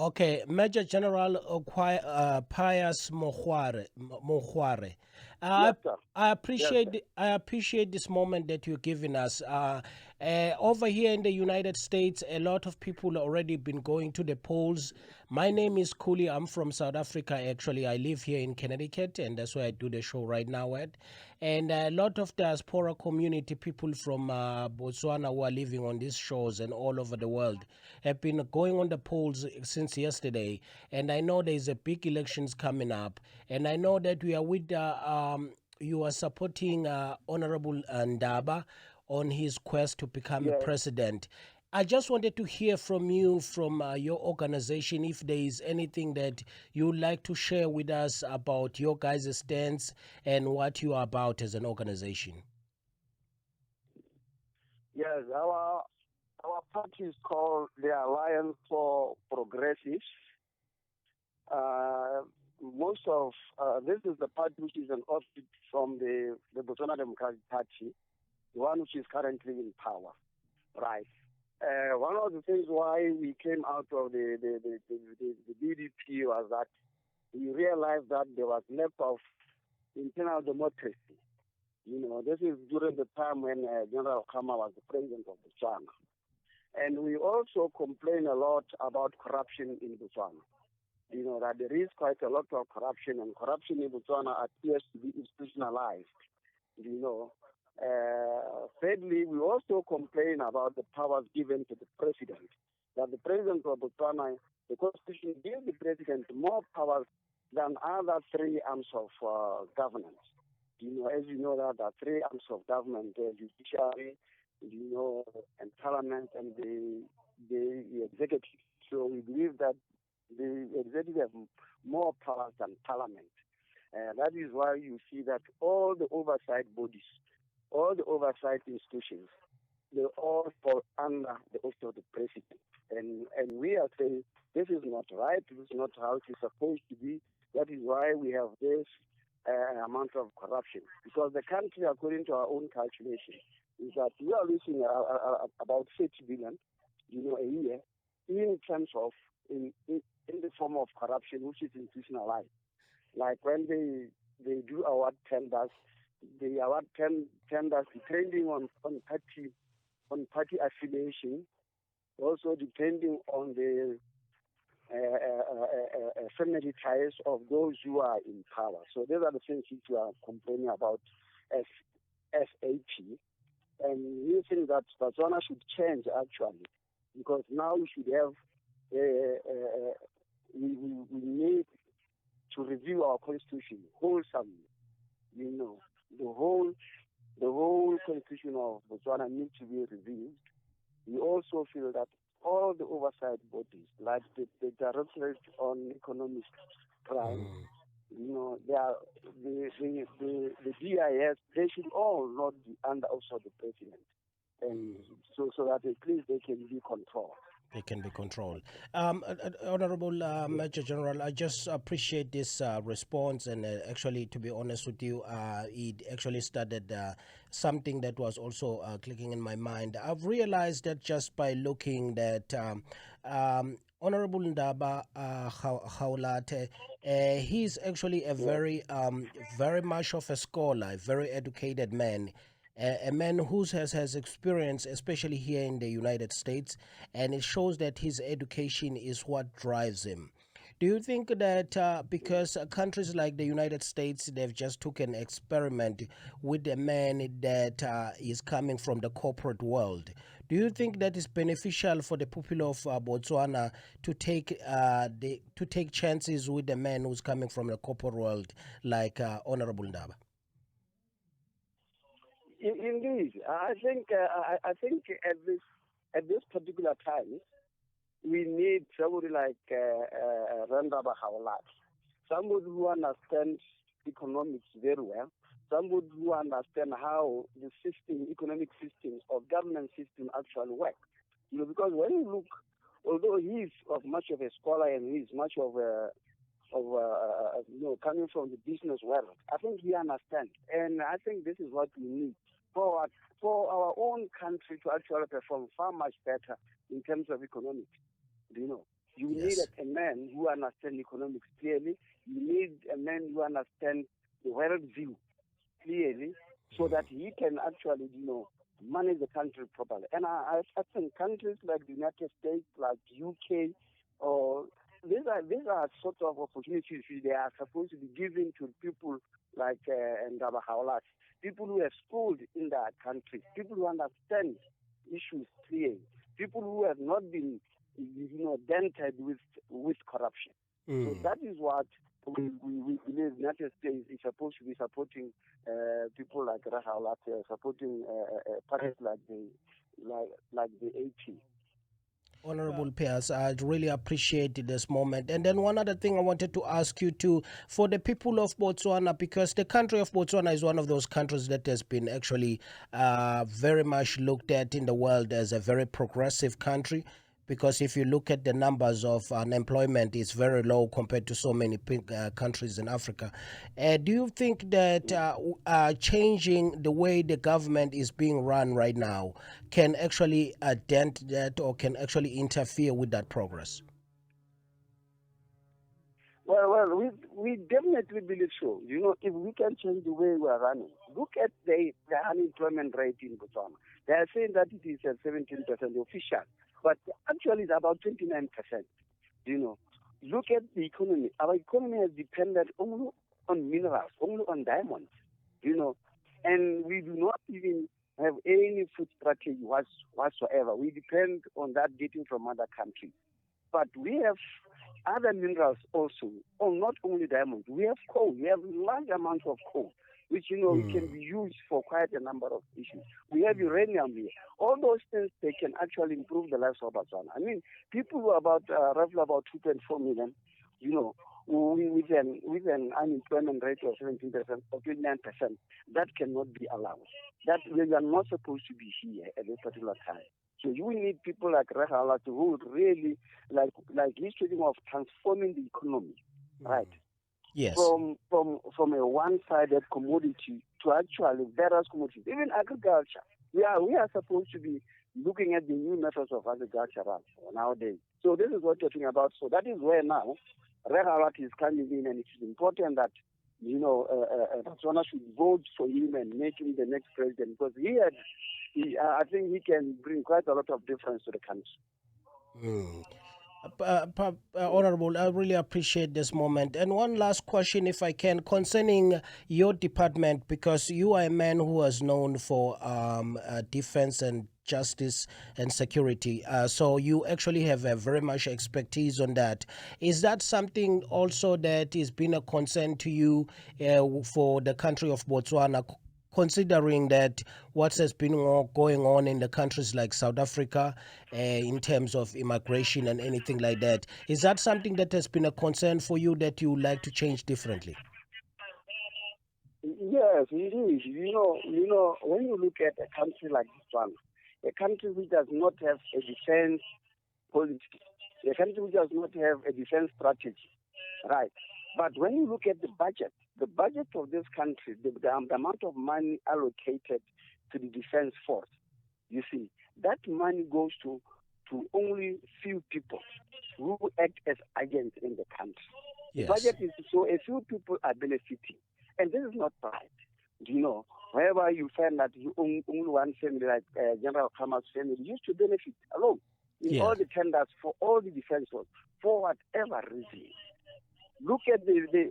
Okay, Major General PIUS Mokgware. Yes, I sir. I Yes, sir. I appreciate this moment that you're giving us. Over here in the United States, a lot of people already been going to the polls. My name is Cooley. I'm from South Africa. Actually, I live here in Connecticut, and that's where I do the show right now at. And a lot of diaspora community people from Botswana who are living on these shores and all over the world have been going on the polls since yesterday. And I know there's a big elections coming up, and I know that we are with you are supporting Honorable Ndaba on his quest to become a Yes. president. I just wanted to hear from you, from your organization, if there is anything that you would like to share with us about your guys' stance and what you are about as an organization. Yes. Our party is called the Alliance for Progressives. Uh, Most of this is the party which is an offshoot from the Botswana Democratic Party, the one which is currently in power. Right. One of the things why we came out of the BDP was that we realized that there was lack of internal democracy. This is during the time when General Mokgware was the president of Botswana. And we also complain a lot about corruption in Botswana. That there is quite a lot of corruption, and corruption in Botswana appears to be institutionalized. You know, Thirdly, we also complain about the powers given to the president. That the president of Botswana, the constitution gives the president more powers than other three arms of governance. As you know, that there are three arms of government: the judiciary, and parliament, and the executive. So we believe that the executive have more powers than parliament. That is why you see that all the oversight bodies, all the oversight institutions, they all fall under the office of the president. And we are saying this is not right, this is not how it is supposed to be. That is why we have this amount of corruption. Because the country, according to our own calculation, is that we are losing about 30 billion, a year in terms of in the form of corruption, which is institutionalized. Like when they do award tenders, they award tenders depending on party affiliation, also depending on the family ties of those who are in power. So these are the things which we are complaining about as SAP. And we think that Botswana should change actually, because now we should have we need to review our constitution wholesomely. The whole constitution of Botswana needs to be reviewed. We also feel that all the oversight bodies, like the Directorate on Economic Crime, they are the DIS, they should all not be under also the president, and so that at least they can be controlled. They can be controlled. Honorable Major General, I just appreciate this response. And actually, to be honest with you, it actually started something that was also clicking in my mind. I've realized that just by looking that Honorable Ndaba Haulate, he's actually a very much of a scholar, a very educated man, a man who has experience, especially here in the United States, and it shows that his education is what drives him. Do you think that because countries like the United States, they've just took an experiment with a man that is coming from the corporate world, do you think that is beneficial for the people of Botswana to take chances with a man who's coming from the corporate world like Honorable Ndaba? Indeed, I think at this particular time, we need somebody like Randaba Hawlat, somebody who understands economics very well, somebody who understands how the economic systems or government system actually work. Because when you look, although he is of much of a scholar and he is much of a coming from the business world, I think he understands, and I think this is what we need for our own country to actually perform far much better in terms of economics. You need Yes. a man who understands economics clearly. You need a man who understands the world view clearly, so that he can actually, manage the country properly. And I think countries like the United States, like UK, or these are sort of opportunities they are supposed to be given to people like Ndaba Haulat, people who have schooled in their country, people who understand issues clearly, people who have not been, dented with corruption. So Mm. that is what we believe the United States is supposed to be supporting people like Rahal, supporting parties like the AP. Honorable Piers, I really appreciate this moment. And then one other thing I wanted to ask you too, for the people of Botswana, because the country of Botswana is one of those countries that has been actually very much looked at in the world as a very progressive country. Because if you look at the numbers of unemployment, it's very low compared to so many countries in Africa. Do you think that changing the way the government is being run right now can actually dent that or can actually interfere with that progress? Well, we definitely believe so. If we can change the way we are running, look at the unemployment rate in Botswana. They are saying that it is at 17% official, but actually it's about 29%. You know, look at the economy. Our economy has depended only on minerals, only on diamonds. You know, and we do not even have any food strategy whatsoever. We depend on that getting from other countries. But we have other minerals also, or not only diamonds. We have coal. We have large amounts of coal, which it can Mm. be used for quite a number of issues. We have uranium here. All those things they can actually improve the lives of Botswana. I mean, people who are about roughly about 2.4 million, you know, with an unemployment rate of 17% or 29%, that cannot be allowed. That we are not supposed to be here at this particular time. So you need people like Rehala who would really like he's talking of transforming the economy, right? Yes. From a one-sided commodity to actually various commodities, even agriculture. We are supposed to be looking at the new methods of agriculture nowadays. So this is what we're talking about. So that is where now Rehalat is coming in, and it is important that Botswana should vote for him and make him the next president because I think he can bring quite a lot of difference to the country. Mm. Honorable, I really appreciate this moment. And one last question, if I can, concerning your department, because you are a man who is known for defense and justice and security. So you actually have a very much expertise on that. Is that something also that is been a concern to you for the country of Botswana? Considering that what has been going on in the countries like South Africa in terms of immigration and anything like that, is that something that has been a concern for you that you would like to change differently? Yes, it is. When you look at a country like this one, a country which does not have a defense policy, a country which does not have a defense strategy, right? But when you look at the budget of this country, the amount of money allocated to the defense force, you see, that money goes to only few people who act as agents in the country. The Yes. budget is so a few people are benefiting, and this is not right. Wherever you find that only one family, like General Kama's family, used to benefit alone in Yeah. all the tenders for all the defense force for whatever reason. Look at the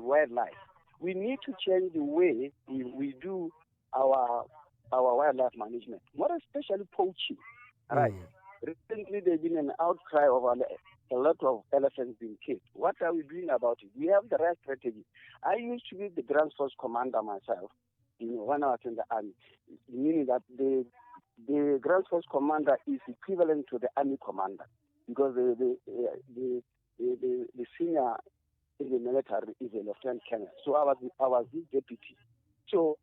wildlife. We need to change the way we do our wildlife management, more especially poaching. Right. Mm. Recently, there's been an outcry of a lot of elephants being killed. What are we doing about it? We have the right strategy. I used to be the Grand Force commander myself, when I was in the army, meaning that the Grand Force commander is equivalent to the army commander because the senior in the military is a lieutenant colonel. So I was his deputy. So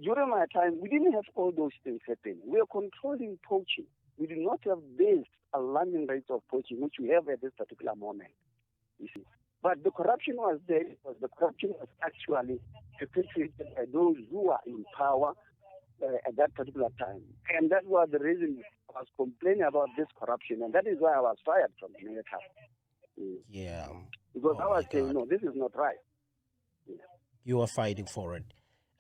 during my time, we didn't have all those things happening. We are controlling poaching. We did not have this alarming rates of poaching, which we have at this particular moment. You see. But the corruption was there because the corruption was actually perpetrated by those who are in power at that particular time. And that was the reason I was complaining about this corruption. And that is why I was fired from the military. Yeah. Because I Oh was my saying, God. no, this is not right. Yeah. You are fighting for it.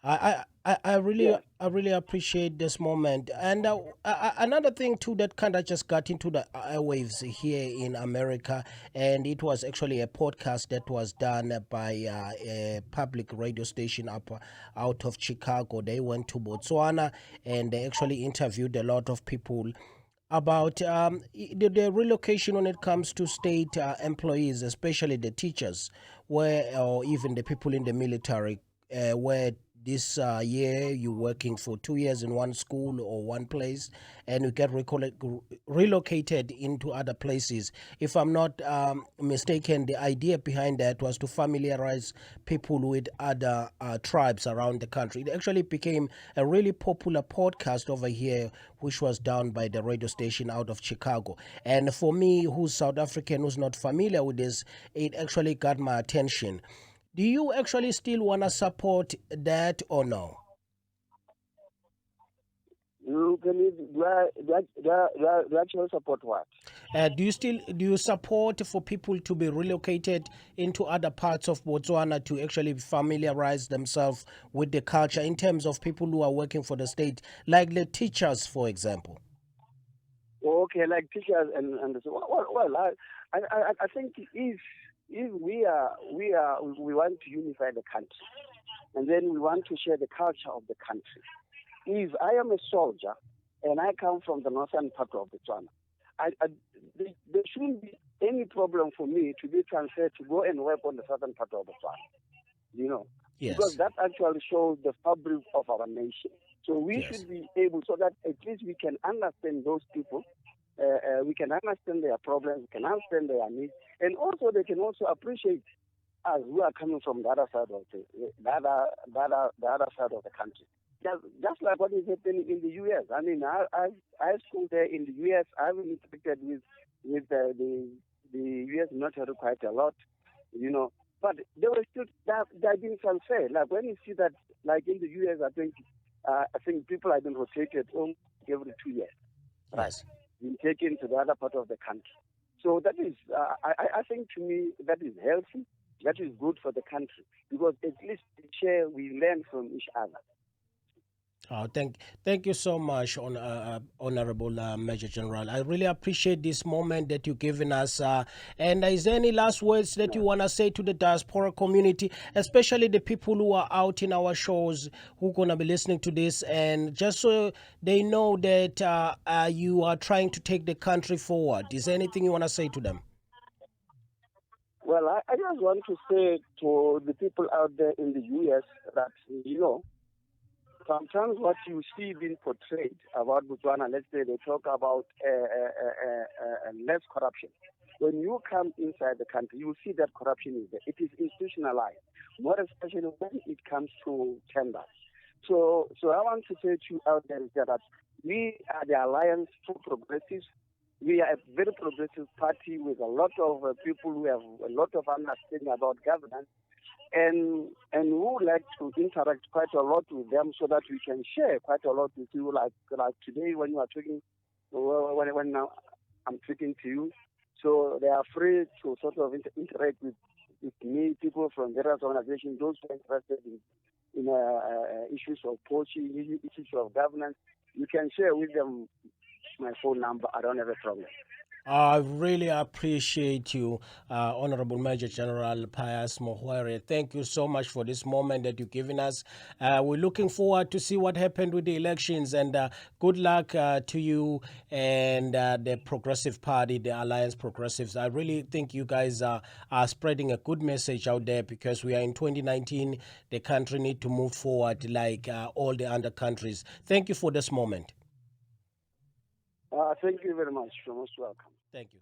I really appreciate this moment. And another thing too that kind of just got into the airwaves here in America, and it was actually a podcast that was done by a public radio station up out of Chicago. They went to Botswana and they actually interviewed a lot of people about the relocation when it comes to state employees, especially the teachers, where or even the people in the military, where this year you're working for 2 years in one school or one place, and you get relocated into other places. If I'm not mistaken, the idea behind that was to familiarize people with other tribes around the country. It actually became a really popular podcast over here, which was done by the radio station out of Chicago. And for me, who's South African, who's not familiar with this, it actually got my attention. Do you actually still want to support that or no? You can that will support what? Do you support for people to be relocated into other parts of Botswana to actually familiarize themselves with the culture in terms of people who are working for the state, like the teachers, for example? Okay, like teachers and so well, I think if we want to unify the country, and then we want to share the culture of the country. If I am a soldier and I come from the northern part of Botswana, there shouldn't be any problem for me to be transferred to go and work on the southern part of Botswana, because Yes. that actually shows the fabric of our nation. So we Yes. should be able, so that at least we can understand those people, we can understand their problems, we can understand their needs, and also they can also appreciate us who are coming from the other side of the other side of the country. Just like what is happening in the U.S. I mean, I schooled there in the U.S. I've interacted with the U.S. military quite a lot, but they were still they're being unfair. Like when you see that, like in the U.S., I think people have been rotated almost every 2 years, right? Yes. Been taken to the other part of the country. So that is, I think to me that is healthy. That is good for the country because at least we share, we learn from each other. Thank you so much, Honorable Major General. I really appreciate this moment that you've given us. And is there any last words that you want to say to the diaspora community, especially the people who are out in our shows who are going to be listening to this, and just so they know that you are trying to take the country forward? Is there anything you want to say to them? Well, I just want to say to the people out there in the U.S. that, sometimes what you see being portrayed about Botswana, let's say they talk about less corruption. When you come inside the country, you see that corruption is there. It is institutionalized, more especially when it comes to tenders. So I want to say to you out there is that we are the Alliance for Progressives. We are a very progressive party with a lot of people who have a lot of understanding about governance, and we would like to interact quite a lot with them so that we can share quite a lot with you. Like today when you are talking, when now I'm speaking to you, so they are free to sort of interact with me, people from various organizations, those who are interested in issues of policy, issues of governance. You can share with them my phone number. I don't have a problem. I really appreciate you, Honorable Major General PIUS Mokgware. Thank you so much for this moment that you've given us. We're looking forward to see what happened with the elections, and good luck to you and the Progressive Party, the Alliance Progressives. I really think you guys are spreading a good message out there because we are in 2019. The country need to move forward like all the other countries. Thank you for this moment. Thank you very much. You're most welcome. Thank you.